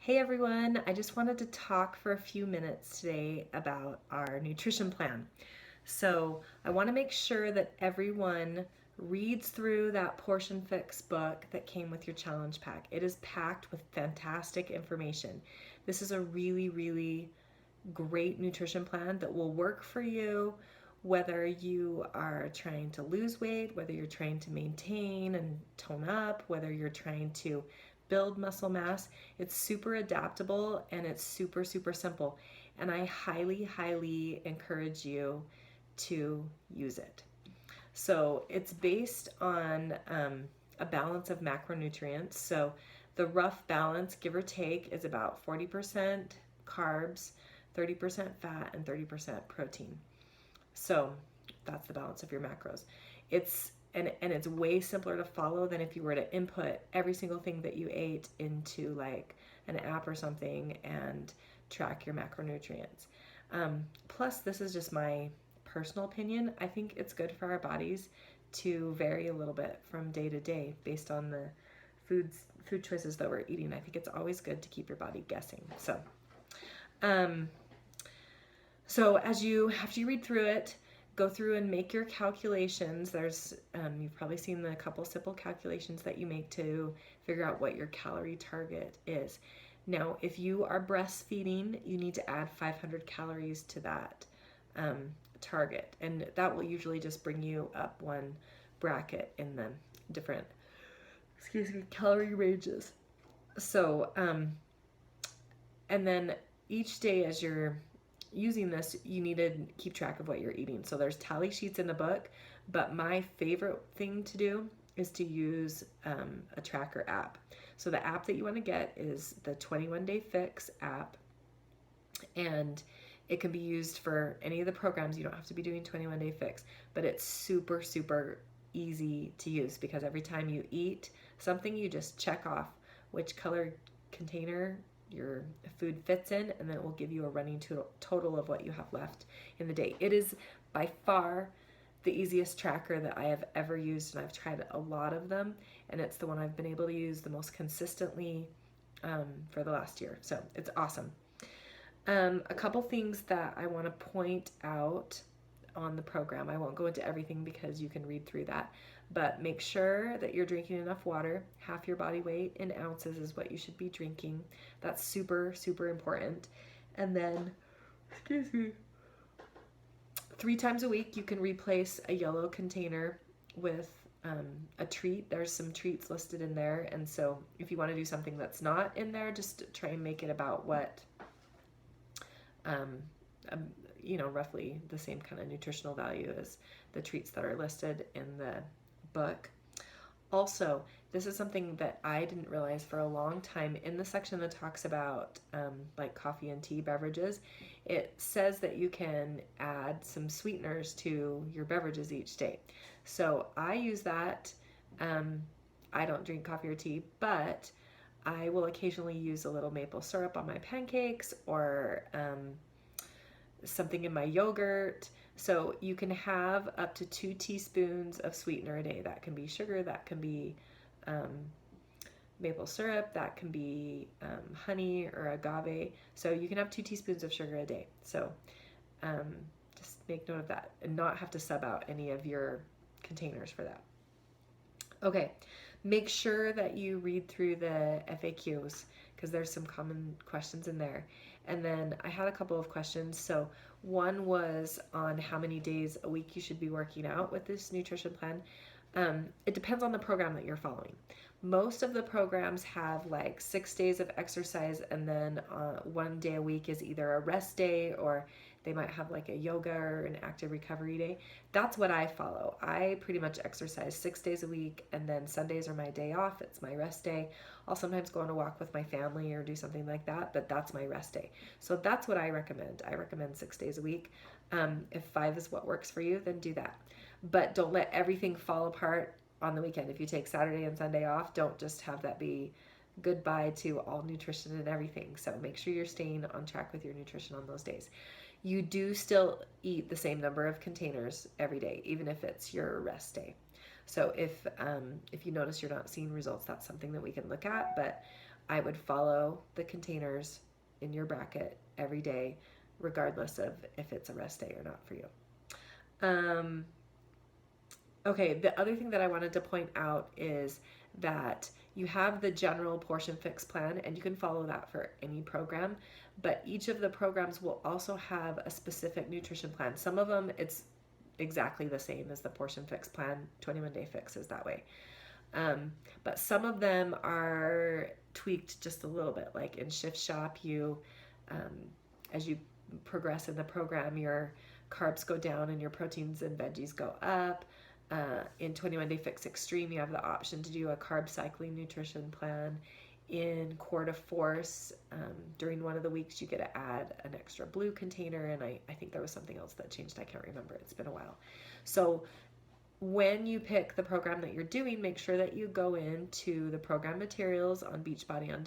Hey everyone, I just wanted to talk for a few minutes today about our nutrition plan. So, I want to make sure that everyone reads through that Portion Fix book that came with your challenge pack. It is packed with fantastic information. This is a really great nutrition plan that will work for you whether you are trying to lose weight, whether you're trying to maintain and tone up, whether you're trying to build muscle mass. It's super adaptable and it's super simple. And I highly encourage you to use it. So it's based on a balance of macronutrients. So the rough balance, give or take, is about 40% carbs, 30% fat, and 30% protein. So that's the balance of your macros. And it's way simpler to follow than if you were to input every single thing that you ate into like an app or something and track your macronutrients. Plus, this is just my personal opinion. I think it's good for our bodies to vary a little bit from day to day based on the food choices that we're eating. I think it's always good to keep your body guessing. Um, so after you read through it, go through and make your calculations. You've probably seen the couple simple calculations that you make to figure out what your calorie target is. Now, if you are breastfeeding, you need to add 500 calories to that target, and that will usually just bring you up one bracket in the different, calorie ranges. So, and then each day as you're using this, you need to keep track of what you're eating. So there's tally sheets in the book, but my favorite thing to do is to use a tracker app. So the app that you want to get is the 21 Day Fix app, and it can be used for any of the programs. You don't have to be doing 21 Day Fix, but it's super easy to use because every time you eat something, you just check off which color container your food fits in, and then it will give you a running total of what you have left in the day. It is by far the easiest tracker that I have ever used, and I've tried a lot of them, and it's the one I've been able to use the most consistently for the last year. So it's awesome. A couple things that I want to point out on the program. I won't go into everything because you can read through that, but make sure that you're drinking enough water. Half your body weight in ounces is what you should be drinking. That's super important. And then, 3 times a week you can replace a yellow container with a treat. There's some treats listed in there, and so if you want to do something that's not in there, just try and make it about what roughly the same kind of nutritional value as the treats that are listed in the book. Also, this is something that I didn't realize for a long time. In the section that talks about like coffee and tea beverages, it says that you can add some sweeteners to your beverages each day. So I use that. I don't drink coffee or tea, but I will occasionally use a little maple syrup on my pancakes or something in my yogurt. So you can have up to 2 teaspoons of sweetener a day. That can be sugar, that can be maple syrup, that can be honey or agave. So you can have 2 teaspoons of sugar a day. So just make note of that and not have to sub out any of your containers for that. Okay, make sure that you read through the FAQs because there's some common questions in there. And then I had a couple of questions. So one was on how many days a week you should be working out with this nutrition plan. It depends on the program that you're following. Most of the programs have like 6 days of exercise, and then 1 day a week is either a rest day, or they might have like a yoga or an active recovery day. That's what I follow. I pretty much exercise 6 days a week, and then Sundays are my day off. It's my rest day. I'll sometimes go on a walk with my family or do something like that, but that's my rest day. So that's what I recommend. I recommend 6 days a week. If 5 is what works for you, then do that. But don't let everything fall apart on the weekend. If you take Saturday and Sunday off, don't just have that be goodbye to all nutrition and everything. So make sure you're staying on track with your nutrition on those days. You do still eat the same number of containers every day, even if it's your rest day. So if you notice you're not seeing results, that's something that we can look at. But I would follow the containers in your bracket every day, regardless of if it's a rest day or not for you. Okay, the other thing that I wanted to point out is that you have the general portion fix plan, and you can follow that for any program, but each of the programs will also have a specific nutrition plan. Some of them, it's exactly the same as the portion fix plan. 21 Day Fix is that way. But some of them are tweaked just a little bit. Like in Shift Shop, as you progress in the program, your carbs go down and your proteins and veggies go up. In 21 Day Fix Extreme, you have the option to do a carb cycling nutrition plan. In Core to Force, during one of the weeks, you get to add an extra blue container, and I think there was something else that changed. I can't remember. It's been a while. So when you pick the program that you're doing, make sure that you go into the program materials on Beachbody On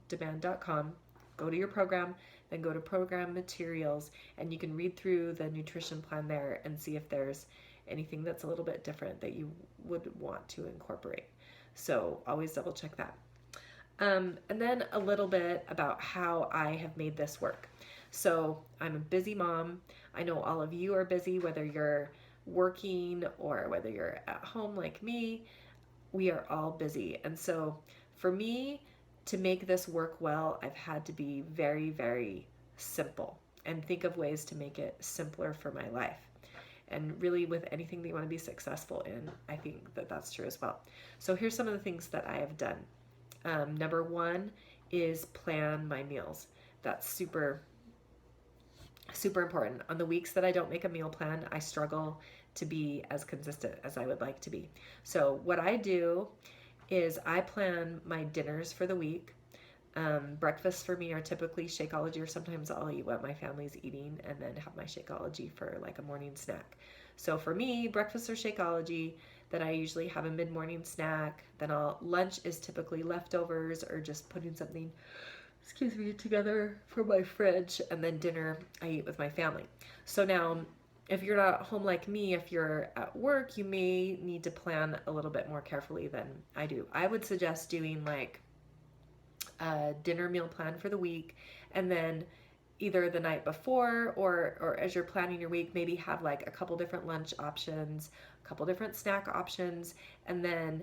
Demand.com, go to your program, then go to program materials, and you can read through the nutrition plan there and see if there's anything that's a little bit different that you would want to incorporate. So always double check that. And then a little bit about how I have made this work. So I'm a busy mom. I know all of you are busy, whether you're working or whether you're at home like me. We are all busy. And so for me to make this work well, I've had to be very, very simple and think of ways to make it simpler for my life. And really, with anything that you want to be successful in, I think that that's true as well. So here's some of the things that I have done. Number one is plan my meals. That's super, super important. On the weeks that I don't make a meal plan, I struggle to be as consistent as I would like to be. So what I do is I plan my dinners for the week. Breakfasts for me are typically Shakeology, or sometimes I'll eat what my family's eating and then have my Shakeology for like a morning snack. So for me, breakfast or Shakeology, then I usually have a mid-morning snack. Then lunch is typically leftovers or just putting something, together for my fridge. And then dinner I eat with my family. So now, if you're not at home like me, if you're at work, you may need to plan a little bit more carefully than I do. I would suggest doing like a dinner meal plan for the week, and then either the night before or as you're planning your week, maybe have like a couple different lunch options, a couple different snack options, and then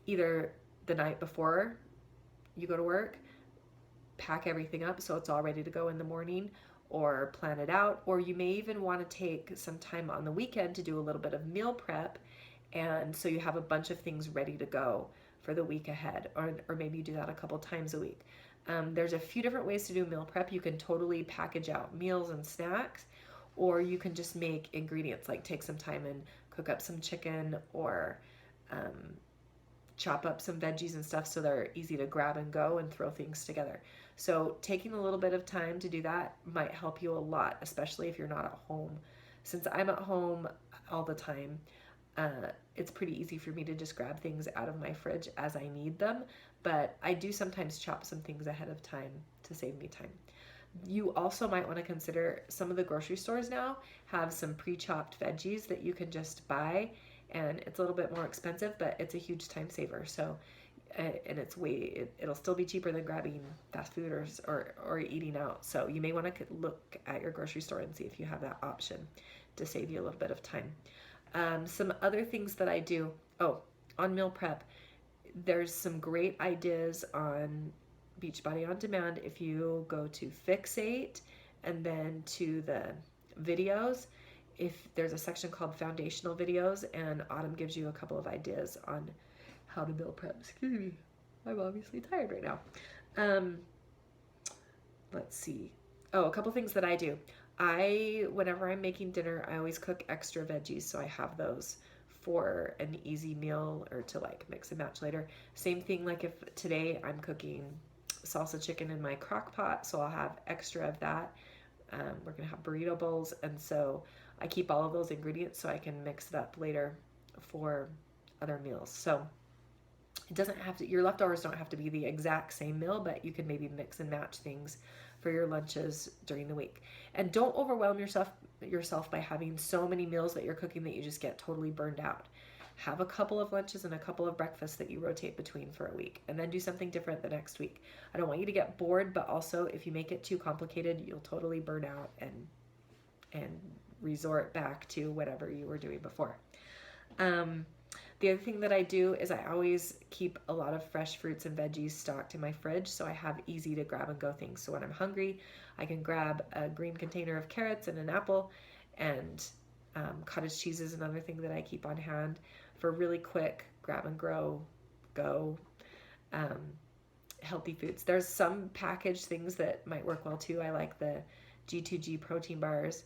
either the night before you go to work, pack everything up so it's all ready to go in the morning, or plan it out. Or you may even want to take some time on the weekend to do a little bit of meal prep, and so you have a bunch of things ready to go for the week ahead, or maybe you do that a couple times a week. There's a few different ways to do meal prep. You can totally package out meals and snacks, or you can just make ingredients, like take some time and cook up some chicken, or chop up some veggies and stuff so they're easy to grab and go and throw things together. So taking a little bit of time to do that might help you a lot, especially if you're not at home. Since I'm at home all the time, it's pretty easy for me to just grab things out of my fridge as I need them, but I do sometimes chop some things ahead of time to save me time. You also might want to consider, some of the grocery stores now have some pre-chopped veggies that you can just buy, and it's a little bit more expensive, but it's a huge time saver. So, and it'll still be cheaper than grabbing fast food or eating out. So you may want to look at your grocery store and see if you have that option to save you a little bit of time. Some other things that I do, on meal prep, there's some great ideas on Beachbody On Demand. If you go to Fixate and then to the videos, if there's a section called Foundational Videos, and Autumn gives you a couple of ideas on how to meal prep. Excuse me, I'm obviously tired right now. Let's see. A couple things that I do. Whenever I'm making dinner, I always cook extra veggies, so I have those for an easy meal or to like mix and match later. Same thing, like if today I'm cooking salsa chicken in my crock pot, so I'll have extra of that. We're gonna have burrito bowls, and so I keep all of those ingredients so I can mix it up later for other meals. So it doesn't have to, your leftovers don't have to be the exact same meal, but you can maybe mix and match things for your lunches during the week. And don't overwhelm yourself by having so many meals that you're cooking that you just get totally burned out. Have a couple of lunches and a couple of breakfasts that you rotate between for a week, and then do something different the next week. I don't want you to get bored, but also if you make it too complicated, you'll totally burn out and resort back to whatever you were doing before. The other thing that I do is I always keep a lot of fresh fruits and veggies stocked in my fridge, so I have easy to grab and go things. So when I'm hungry, I can grab a green container of carrots and an apple, and cottage cheese is another thing that I keep on hand for really quick grab and go healthy foods. There's some packaged things that might work well too. I like the G2G protein bars.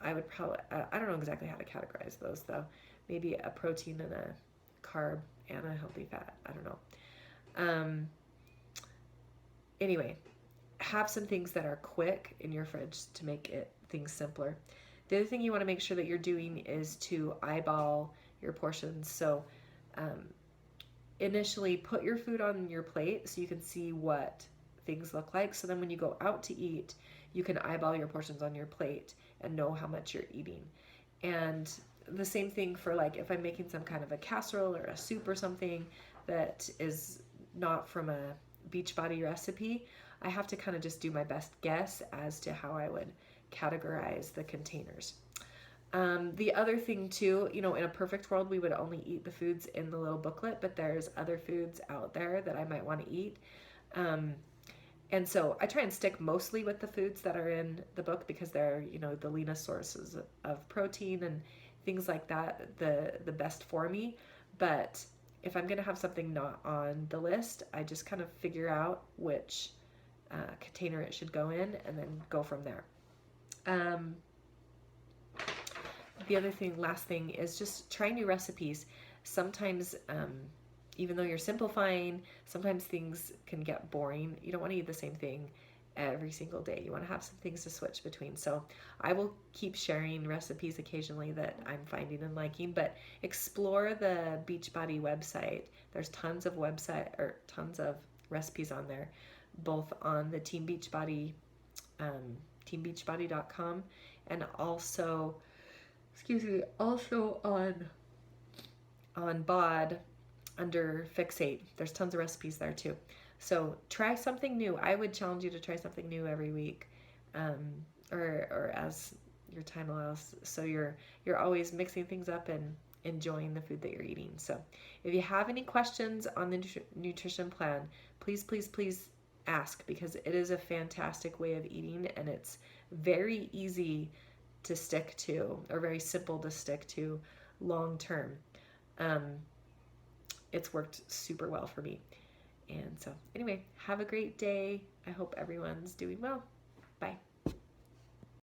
I would probably, I don't know exactly how to categorize those though. Maybe a protein and a carb and a healthy fat. I don't know. Anyway, have some things that are quick in your fridge to make things simpler. The other thing you want to make sure that you're doing is to eyeball your portions. So initially put your food on your plate so you can see what things look like. So then when you go out to eat, you can eyeball your portions on your plate and know how much you're eating. And the same thing for like if I'm making some kind of a casserole or a soup or something that is not from a Beachbody recipe, I have to kind of just do my best guess as to how I would categorize the containers. The other thing too, in a perfect world, we would only eat the foods in the little booklet, but there's other foods out there that I might want to eat. And so I try and stick mostly with the foods that are in the book because they're, the leanest sources of protein and things like that, the best for me. But if I'm going to have something not on the list, I just kind of figure out which container it should go in and then go from there. The other thing, last thing, is just try new recipes. Sometimes, even though you're simplifying, sometimes things can get boring. You don't want to eat the same thing every single day. You want to have some things to switch between. So I will keep sharing recipes occasionally that I'm finding and liking, but explore the Beachbody website. There's tons of recipes on there, both on the Team Beachbody, teambeachbody.com, and also on BOD under Fixate. There's tons of recipes there too. So try something new. I would challenge you to try something new every week, or as your time allows. So you're always mixing things up and enjoying the food that you're eating. So if you have any questions on the nutrition plan, please ask, because it is a fantastic way of eating and it's very easy to stick to, or very simple to stick to long term. It's worked super well for me. And so anyway, have a great day. I hope everyone's doing well. Bye.